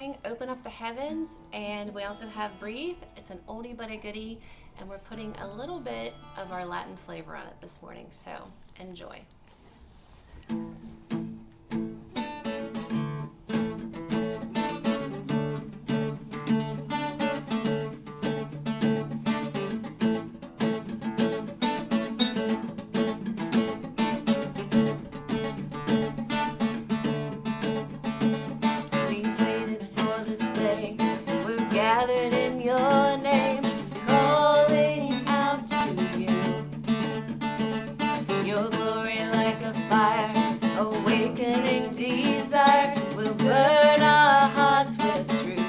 Open Up the Heavens, and we also have Breathe. It's an oldie but a goodie, and we're putting a little bit of our Latin flavor on it this morning, so enjoy. Gathered in your name, calling out to you. Your glory like a fire, awakening desire, will burn our hearts with truth.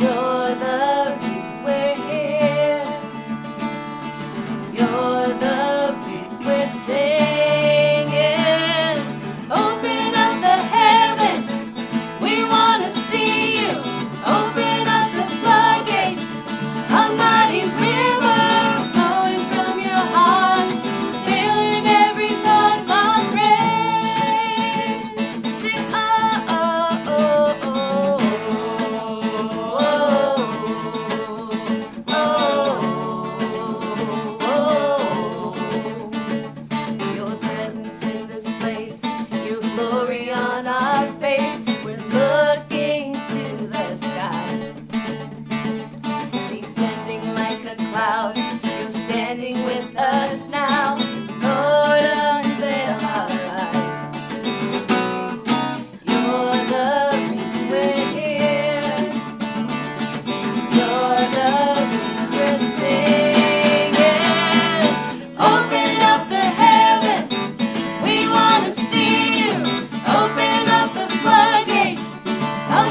You're the reason we're here. You're the reason we're singing. Open up the heavens, we want to see. Open up the floodgates, a mighty river flowing from your heart, filling every part of our praise. Sing, oh, oh, oh, oh, oh. Your presence in this place, your glory on our face. We're looking to the sky, descending like a cloud. You're standing with us now. Lord, unveil our eyes. You're the reason we're here. You're the reason we're singing. Open up the heavens, we want to see you. Open up the floodgates, a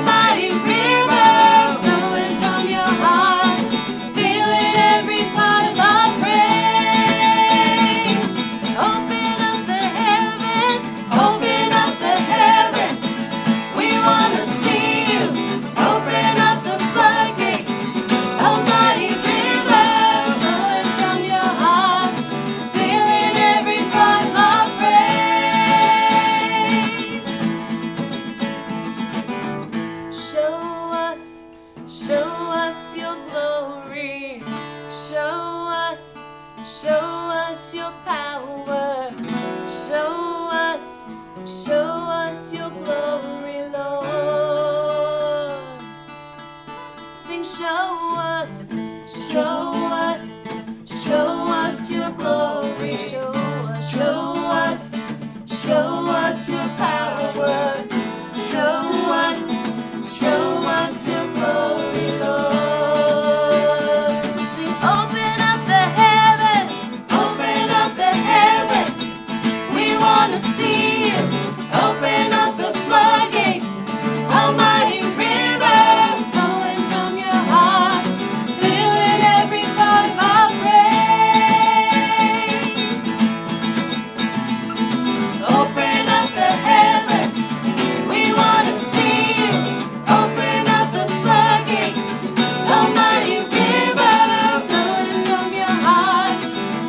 mighty river flowing from your heart, filling every part of our praise. Open up the heavens, open up the heavens. We want to see you. Open up the floodgates, a mighty river flowing from your heart, filling every part of our praise. Show us your glory. Show us your power. Show us your glory, Lord. Sing, show us your glory. Show us your power. Show us your glory, Lord. Sing, open up the heavens, open up the heavens. We want to see you. Open up the floodgates, a mighty river flowing from your heart, filling every part of our praise. Open up the heavens, we want to see you. Open up the floodgates, a mighty river flowing from your heart,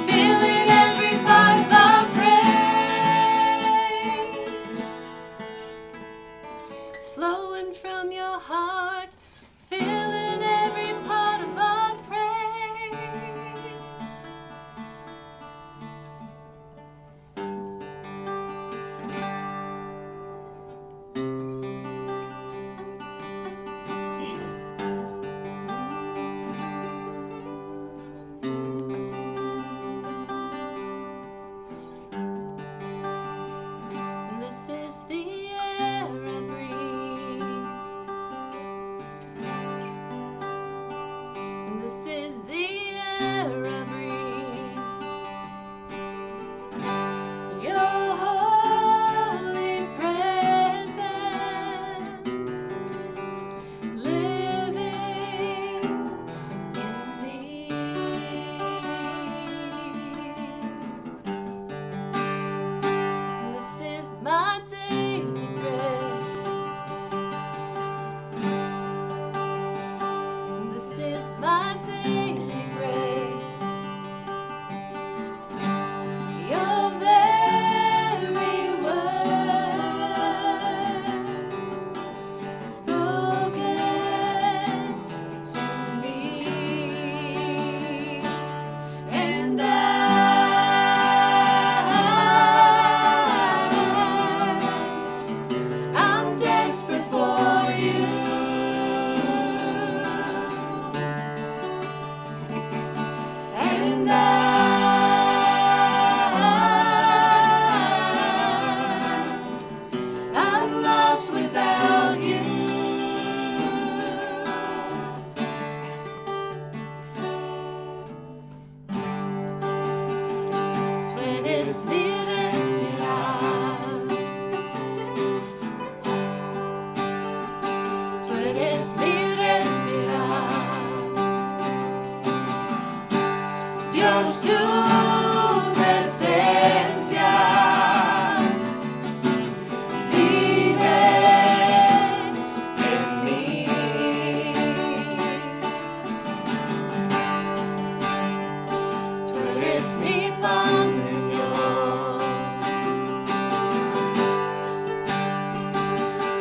filling every part of our praise. It's flowing from your heart, filling every part of our praise. This is the air I breathe.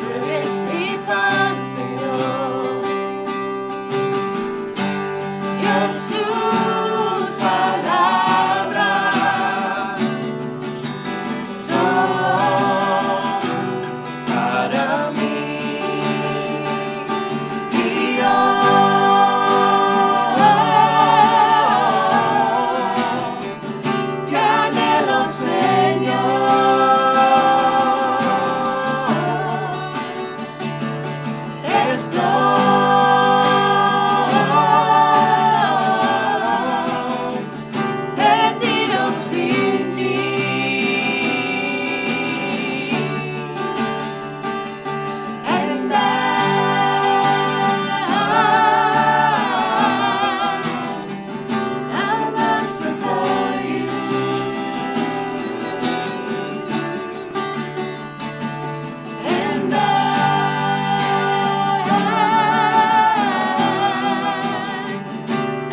puedes mi Señor. Dios, tus palabras son para mí. Y te anhelo, Señor. Estoy perdido sin ti. And I'm lost without you. And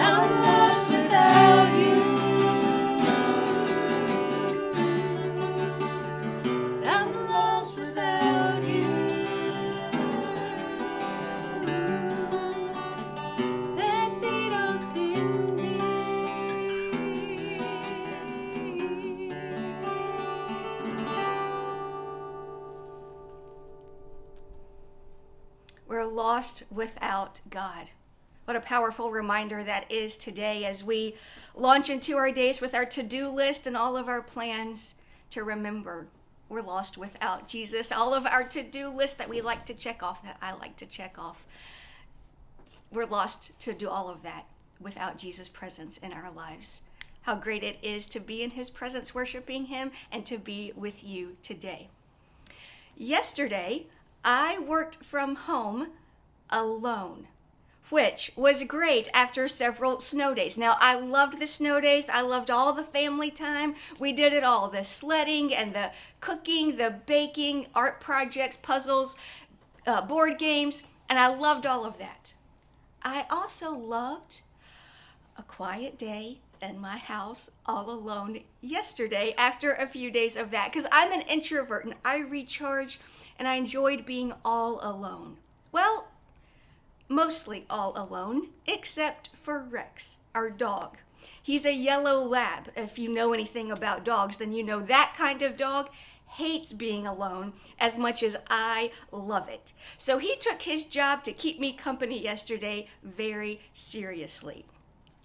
I'm lost without you. I'm lost without you. Perdido sin ti. We're lost without God. What a powerful reminder that is today as we launch into our days with our to-do list and all of our plans to remember we're lost without Jesus. All of our to-do list that we like to check off, that I like to check off, we're lost to do all of that without Jesus' presence in our lives. How great it is to be in his presence, worshiping him, and to be with you today. Yesterday, I worked from home alone, which was great after several snow days. Now, I loved the snow days. I loved all the family time. We did it all, the sledding and the cooking, the baking, art projects, puzzles, board games, and I loved all of that. I also loved a quiet day in my house all alone yesterday after a few days of that, because I'm an introvert and I recharge and I enjoyed being all alone. Well, mostly all alone, except for Rex, our dog. He's a yellow lab. If you know anything about dogs, then you know that kind of dog hates being alone as much as I love it. So he took his job to keep me company yesterday very seriously.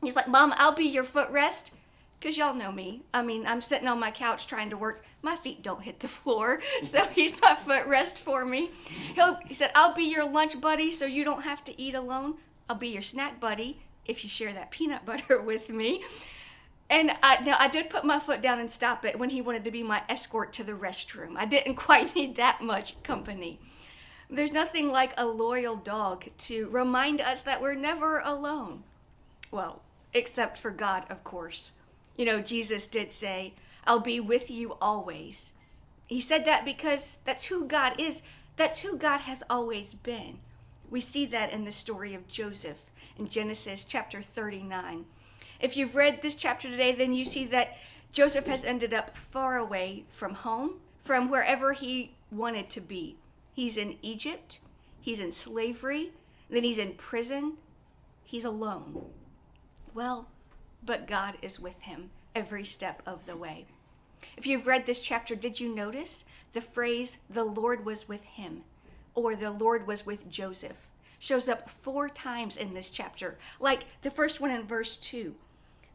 He's like, "Mom, I'll be your footrest." Because y'all know me. I mean, I'm sitting on my couch trying to work. My feet don't hit the floor. So he's my footrest for me. He said, "I'll be your lunch buddy so you don't have to eat alone. I'll be your snack buddy if you share that peanut butter with me." And I did put my foot down and stop it when he wanted to be my escort to the restroom. I didn't quite need that much company. There's nothing like a loyal dog to remind us that we're never alone. Well, except for God, of course. You know, Jesus did say, "I'll be with you always." He said that because that's who God is. That's who God has always been. We see that in the story of Joseph in Genesis chapter 39. If you've read this chapter today, then you see that Joseph has ended up far away from home, from wherever he wanted to be. He's in Egypt, he's in slavery, then he's in prison, he's alone. Well, but God is with him every step of the way. If you've read this chapter, did you notice the phrase, "the Lord was with him," or "the Lord was with Joseph"? Shows up 4 times in this chapter. Like the first one in verse 2.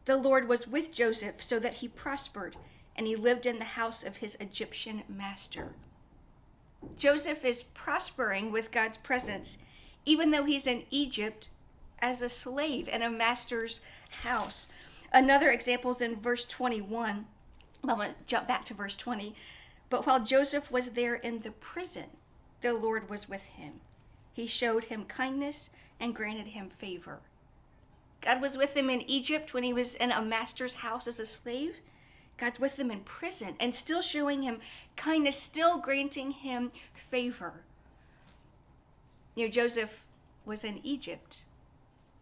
"The Lord was with Joseph so that he prospered, and he lived in the house of his Egyptian master." Joseph is prospering with God's presence, even though he's in Egypt as a slave in a master's house. Another example is in verse 21. I'm going to jump back to verse 20. "But while Joseph was there in the prison, the Lord was with him. He showed him kindness and granted him favor." God was with him in Egypt when he was in a master's house as a slave. God's with him in prison and still showing him kindness, still granting him favor. You know, Joseph was in Egypt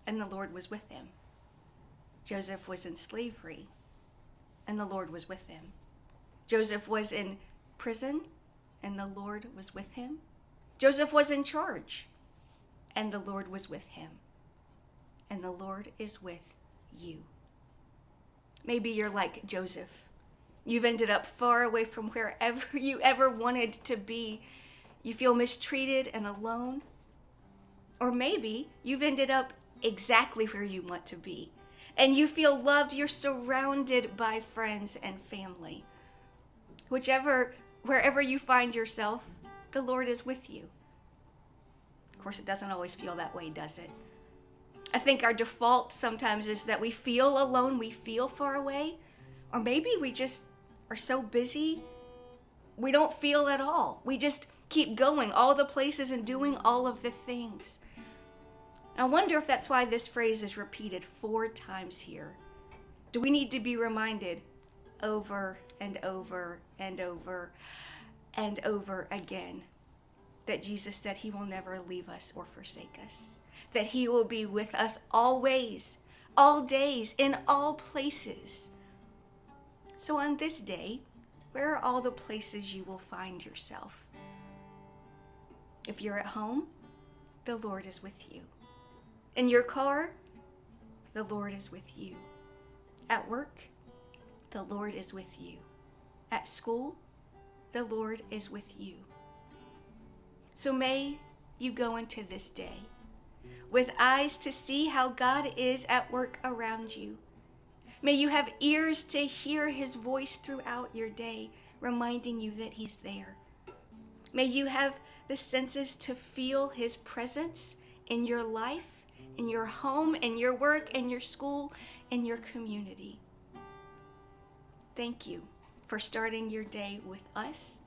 and the Lord was with him. Joseph was in slavery and the Lord was with him. Joseph was in prison and the Lord was with him. Joseph was in charge, and the Lord was with him. And the Lord is with you. Maybe you're like Joseph. You've ended up far away from wherever you ever wanted to be. You feel mistreated and alone. Or maybe you've ended up exactly where you want to be, and you feel loved. You're surrounded by friends and family. Wherever you find yourself, the Lord is with you. Of course, it doesn't always feel that way, does it? I think our default sometimes is that we feel alone, we feel far away, or maybe we just are so busy, we don't feel at all. We just keep going all the places and doing all of the things. I wonder if that's why this phrase is repeated 4 times here. Do we need to be reminded over and over and over and over again that Jesus said he will never leave us or forsake us, that he will be with us always, all days, in all places? So on this day, where are all the places you will find yourself? If you're at home, the Lord is with you. In your car, the Lord is with you. At work, the Lord is with you. At school, the Lord is with you. So may you go into this day with eyes to see how God is at work around you. May you have ears to hear his voice throughout your day, reminding you that he's there. May you have the senses to feel his presence in your life, in your home, in your work, in your school, in your community. Thank you for starting your day with us.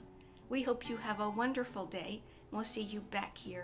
We hope you have a wonderful day. We'll see you back here